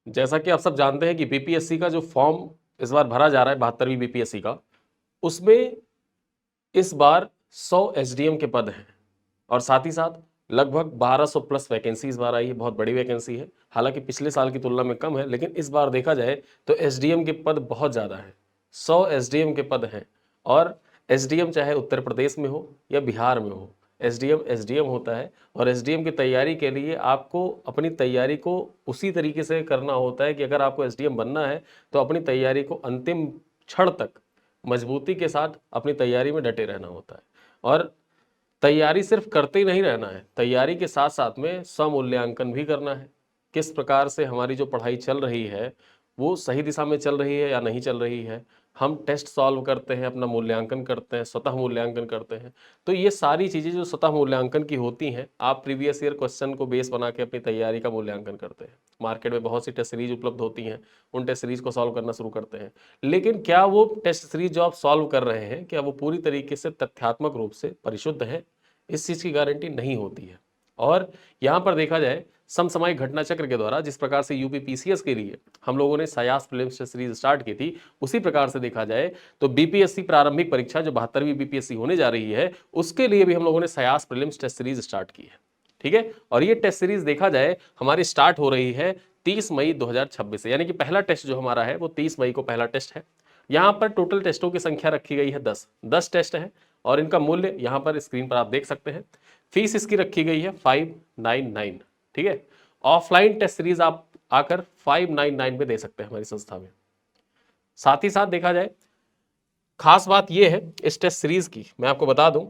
जैसा कि आप सब जानते हैं कि बीपीएससी का जो फॉर्म इस बार भरा जा रहा है 72वीं बीपीएससी का, उसमें इस बार 100 एसडीएम के पद हैं और साथ ही साथ लगभग 1200 प्लस वैकेंसी इस बार आई है। बहुत बड़ी वैकेंसी है, हालांकि पिछले साल की तुलना में कम है, लेकिन इस बार देखा जाए तो एसडीएम के पद बहुत ज़्यादा हैं। 100 एसडीएम के पद हैं और एसडीएम चाहे उत्तर प्रदेश में हो या बिहार में हो, एसडीएम एसडीएम होता है। और एसडीएम की तैयारी के लिए आपको अपनी तैयारी को उसी तरीके से करना होता है कि अगर आपको एसडीएम बनना है तो अपनी तैयारी को अंतिम क्षण तक मजबूती के साथ अपनी तैयारी में डटे रहना होता है। और तैयारी सिर्फ करते ही नहीं रहना है, तैयारी के साथ साथ में स्वमूल्यांकन भी करना है। किस प्रकार से हमारी जो पढ़ाई चल रही है वो सही दिशा में चल रही है या नहीं चल रही है। हम टेस्ट सॉल्व करते हैं, अपना मूल्यांकन करते हैं, स्वतः मूल्यांकन करते हैं। तो ये सारी चीज़ें जो स्वतः मूल्यांकन की होती हैं, आप प्रीवियस ईयर क्वेश्चन को बेस बना के अपनी तैयारी का मूल्यांकन करते हैं। मार्केट में बहुत सी टेस्ट सीरीज उपलब्ध होती हैं, उन टेस्ट सीरीज को सॉल्व करना शुरू करते हैं। लेकिन क्या वो टेस्ट सीरीज जो आप सॉल्व कर रहे हैं, क्या वो पूरी तरीके से तथ्यात्मक रूप से परिशुद्ध है? इस चीज़ की गारंटी नहीं होती है। और यहाँ पर देखा जाए समसामयिक घटना चक्र के द्वारा जिस प्रकार से यूपी पीसीएस के लिए हम लोगों ने सयास प्रीलिम्स टेस्ट सीरीज स्टार्ट की थी, उसी प्रकार से देखा जाए तो बीपीएससी प्रारंभिक परीक्षा जो 72वीं बीपीएससी होने जा रही है, उसके लिए भी हम लोगों ने सयास प्रीलिम्स टेस्ट सीरीज स्टार्ट की है। ठीक है, और ये टेस्ट सीरीज देखा जाए हमारी स्टार्ट हो रही है 30 मई 2026 से, यानी कि पहला टेस्ट जो हमारा है वो 30 मई को पहला टेस्ट है। यहाँ पर टोटल टेस्टों की संख्या रखी गई है 10 टेस्ट है और इनका मूल्य यहाँ पर स्क्रीन पर आप देख सकते हैं। फीस इसकी रखी गई है 599। ठीक है, ऑफलाइन टेस्ट सीरीज आप आकर 599 में दे सकते हैं हमारी संस्था में। साथ ही साथ देखा जाए खास बात यह है इस टेस्ट सीरीज की, मैं आपको बता दूं,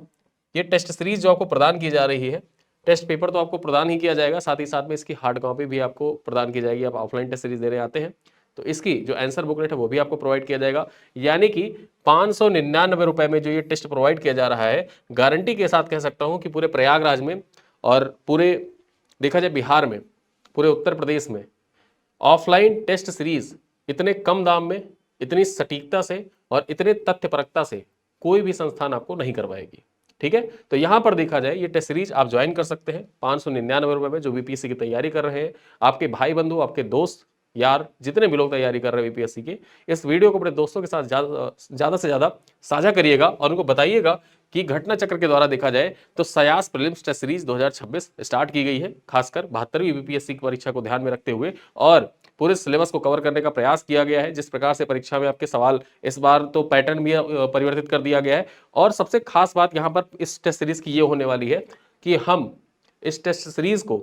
ये टेस्ट सीरीज जो आपको प्रदान की जा रही है, टेस्ट पेपर तो आपको प्रदान ही किया जाएगा, साथ ही साथ में इसकी हार्ड कॉपी भी आपको प्रदान की जाएगी। आप ऑफलाइन टेस्ट सीरीज देने आते हैं तो इसकी जो आंसर बुकलेट है वो भी आपको प्रोवाइड किया जाएगा। यानी कि 599 रुपए में जो ये टेस्ट प्रोवाइड किया जा रहा है, गारंटी के साथ कह सकता हूं कि पूरे प्रयागराज में और पूरे देखा जाए बिहार में, पूरे उत्तर प्रदेश में ऑफलाइन टेस्ट सीरीज इतने कम दाम में, इतनी सटीकता से और इतने तथ्यपरकता से कोई भी संस्थान आपको नहीं करवाएगी। ठीक है, तो यहां पर देखा जाए ये टेस्ट सीरीज आप ज्वाइन कर सकते हैं 599 रुपए में, जो बीपीएससी की तैयारी कर रहे हैं। आपके भाई बंधु, आपके दोस्त यार, जितने भी लोग तैयारी कर रहे हैं बीपीएससी की, इस वीडियो को अपने दोस्तों के साथ ज्यादा से ज्यादा साझा करिएगा और उनको बताइएगा कि घटना चक्र के द्वारा देखा जाए तो सयास प्रीलिम्स टेस्ट सीरीज 2026 स्टार्ट की गई है, खासकर 72वीं बीपीएससी की परीक्षा को ध्यान में रखते हुए, और पूरे सिलेबस को कवर करने का प्रयास किया गया है। जिस प्रकार से परीक्षा में आपके सवाल इस बार तो पैटर्न भी परिवर्तित कर दिया गया है। और सबसे खास बात यहाँ पर इस टेस्ट सीरीज की ये होने वाली है कि हम इस टेस्ट सीरीज को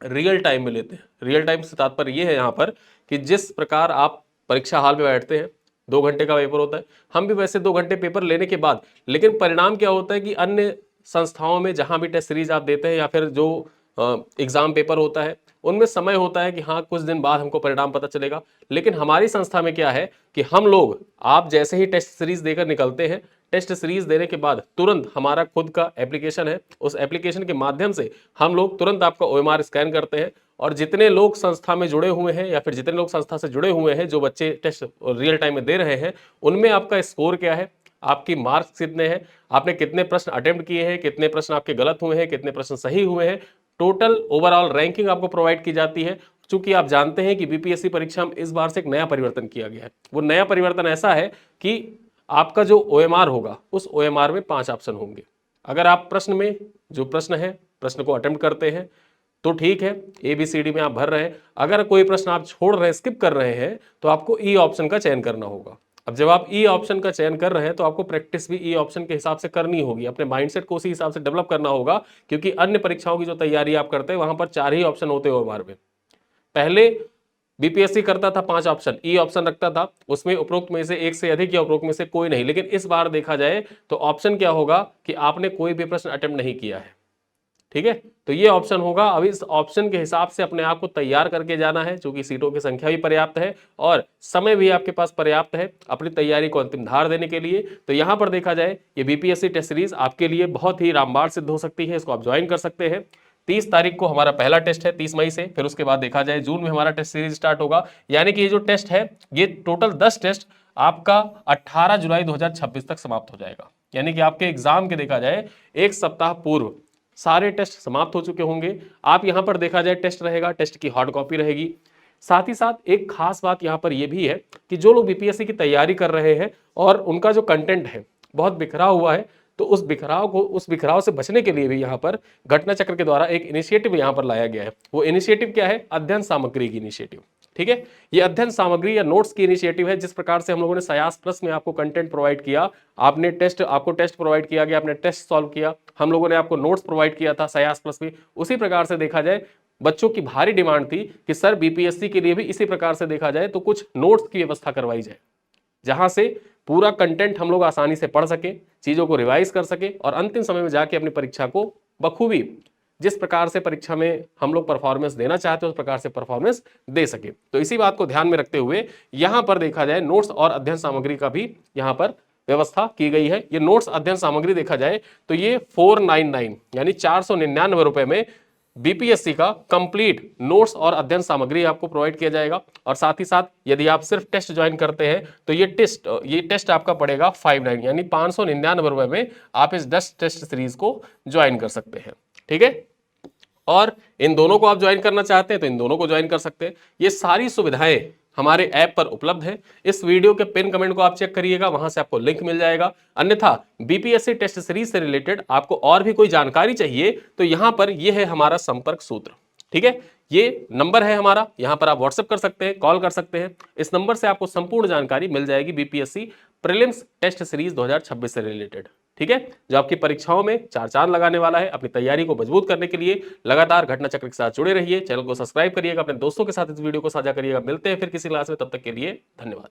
रियल टाइम में लेते हैं। रियल टाइम से तात्पर्य ये है यहाँ पर कि जिस प्रकार आप परीक्षा हॉल में बैठते हैं, 2 घंटे का पेपर होता है, हम भी वैसे 2 घंटे पेपर लेने के बाद, लेकिन परिणाम क्या होता है कि अन्य संस्थाओं में जहां भी टेस्ट सीरीज आप देते हैं या फिर जो एग्जाम पेपर होता है, उनमें समय होता है कि हाँ कुछ दिन बाद हमको परिणाम पता चलेगा। लेकिन हमारी संस्था में क्या है कि हम लोग, आप जैसे ही टेस्ट सीरीज देकर निकलते हैं, टेस्ट सीरीज देने के बाद तुरंत हमारा खुद का एप्लीकेशन है, उस एप्लीकेशन के माध्यम से हम लोग तुरंत आपका ओएमआर स्कैन करते हैं। और जितने लोग संस्था में जुड़े हुए हैं या फिर जितने लोग संस्था से जुड़े हुए हैं, जो बच्चे टेस्ट रियल टाइम में दे रहे हैं, उनमें आपका स्कोर क्या है, आपकी मार्क्स कितने हैं, आपने कितने प्रश्न अटेम्प्ट किए हैं, कितने प्रश्न आपके गलत हुए हैं, कितने प्रश्न सही हुए हैं, टोटल ओवरऑल रैंकिंग आपको प्रोवाइड की जाती है। चूंकि आप जानते हैं कि बीपीएससी परीक्षा में इस बार से एक नया परिवर्तन किया गया है। वो नया परिवर्तन ऐसा है कि आपका जो ओएमआर होगा, उस ओएमआर में 5 ऑप्शन होंगे। अगर आप प्रश्न में जो प्रश्न है, प्रश्न को अटेम्प्ट करते हैं तो ठीक है, ABCD में आप भर रहे हैं। अगर कोई प्रश्न आप छोड़ रहे हैं, स्किप कर रहे हैं, तो आपको ई ऑप्शन का चयन करना होगा। अब जब आप ई ऑप्शन का चयन कर रहे हैं तो आपको प्रैक्टिस भी ई ऑप्शन के हिसाब से करनी होगी, अपने माइंडसेट को उसी हिसाब से डेवलप करना होगा। क्योंकि अन्य परीक्षाओं की जो तैयारी आप करते हैं वहां पर 4 ही ऑप्शन होते हैं ओएमआर में। पहले बीपीएससी करता था 5 ऑप्शन, ई ऑप्शन रखता था, उसमें उपरोक्त में से एक से अधिक या उपरोक्त में से कोई नहीं। लेकिन इस बार देखा जाए तो ऑप्शन क्या होगा कि आपने कोई भी प्रश्न अटेम्प्ट नहीं किया है। ठीक है, तो ये ऑप्शन होगा। अब इस ऑप्शन के हिसाब से अपने आप को तैयार करके जाना है, क्योंकि सीटों की संख्या भी पर्याप्त है और समय भी आपके पास पर्याप्त है अपनी तैयारी को अंतिम धार देने के लिए। तो यहां पर देखा जाए ये बीपीएससी टेस्ट सीरीज आपके लिए बहुत ही रामबाण सिद्ध हो सकती है, इसको आप ज्वाइन कर सकते हैं। 30 तारीख को हमारा पहला टेस्ट है, 30 मई से। फिर उसके बाद देखा जाए जून में हमारा टेस्ट सीरीज स्टार्ट होगा। यानी कि ये जो टेस्ट है, ये टोटल 10 टेस्ट आपका 18 जुलाई 2026 तक समाप्त हो जाएगा। यानी कि आपके एग्जाम के देखा जाए एक सप्ताह पूर्व सारे टेस्ट समाप्त हो चुके होंगे। आप यहां पर देखा जाए टेस्ट रहेगा, टेस्ट की हार्ड कॉपी रहेगी, साथ ही साथ एक खास बात यहाँ पर यह भी है कि जो लोग बीपीएससी की तैयारी कर रहे हैं और उनका जो कंटेंट है बहुत बिखरा हुआ है, तो उस बिखराव से बचने के लिए भी यहाँ पर घटना चक्र के द्वारा एक इनिशिएटिव यहाँ पर लाया गया है। वो इनिशिएटिव क्या है? अध्ययन सामग्री की इनिशिएटिव। ठीक है, ये अध्ययन सामग्री या नोट्स की इनिशिएटिव है। जिस प्रकार से हम लोगों ने सयास प्लस में आपको कंटेंट प्रोवाइड किया, आपको टेस्ट प्रोवाइड किया गया, आपने टेस्ट सॉल्व किया, हम लोगों ने आपको नोट्स प्रोवाइड किया था सयास प्लस में, उसी प्रकार से देखा जाए बच्चों की भारी डिमांड थी कि सर बीपीएससी के लिए भी इसी प्रकार से देखा जाए तो कुछ नोट्स की व्यवस्था करवाई जाए, जहां से पूरा कंटेंट हम लोग आसानी से पढ़ सके, चीजों को रिवाइज कर सके और अंतिम समय में जाके अपनी परीक्षा को बखूबी, जिस प्रकार से परीक्षा में हम लोग परफॉर्मेंस देना चाहते हैं उस प्रकार से परफॉर्मेंस दे सके। तो इसी बात को ध्यान में रखते हुए यहां पर देखा जाए नोट्स और अध्ययन सामग्री का भी यहां पर व्यवस्था की गई है। ये नोट्स अध्ययन सामग्री देखा जाए तो ये 499 यानी 499 रुपए में बीपीएससी का कंप्लीट नोट्स और अध्ययन सामग्री आपको प्रोवाइड किया जाएगा। और साथ ही साथ यदि आप सिर्फ टेस्ट ज्वाइन करते हैं तो ये टेस्ट आपका पड़ेगा 59 यानी 599 रुपए में आप इस 10 टेस्ट सीरीज को ज्वाइन कर सकते हैं। ठीक है, और इन दोनों को आप ज्वाइन करना चाहते हैं तो इन दोनों को ज्वाइन कर सकते हैं। ये सारी सुविधाएं हमारे ऐप पर उपलब्ध है। इस वीडियो के पिन कमेंट को आप चेक करिएगा, वहां से आपको लिंक मिल जाएगा। अन्यथा बीपीएससी टेस्ट सीरीज से रिलेटेड आपको और भी कोई जानकारी चाहिए तो यहां पर यह है हमारा संपर्क सूत्र। ठीक है, ये नंबर है हमारा, यहां पर आप व्हाट्सएप कर सकते हैं, कॉल कर सकते हैं। इस नंबर से आपको संपूर्ण जानकारी मिल जाएगी बीपीएससी प्रीलिम्स टेस्ट सीरीज 2026 से रिलेटेड। ठीक है, जो आपकी परीक्षाओं में चार चांद लगाने वाला है। अपनी तैयारी को मजबूत करने के लिए लगातार घटना चक्र के साथ जुड़े रहिए। चैनल को सब्सक्राइब करिएगा, अपने दोस्तों के साथ इस वीडियो को साझा करिएगा। मिलते हैं फिर किसी क्लास में, तब तक के लिए धन्यवाद।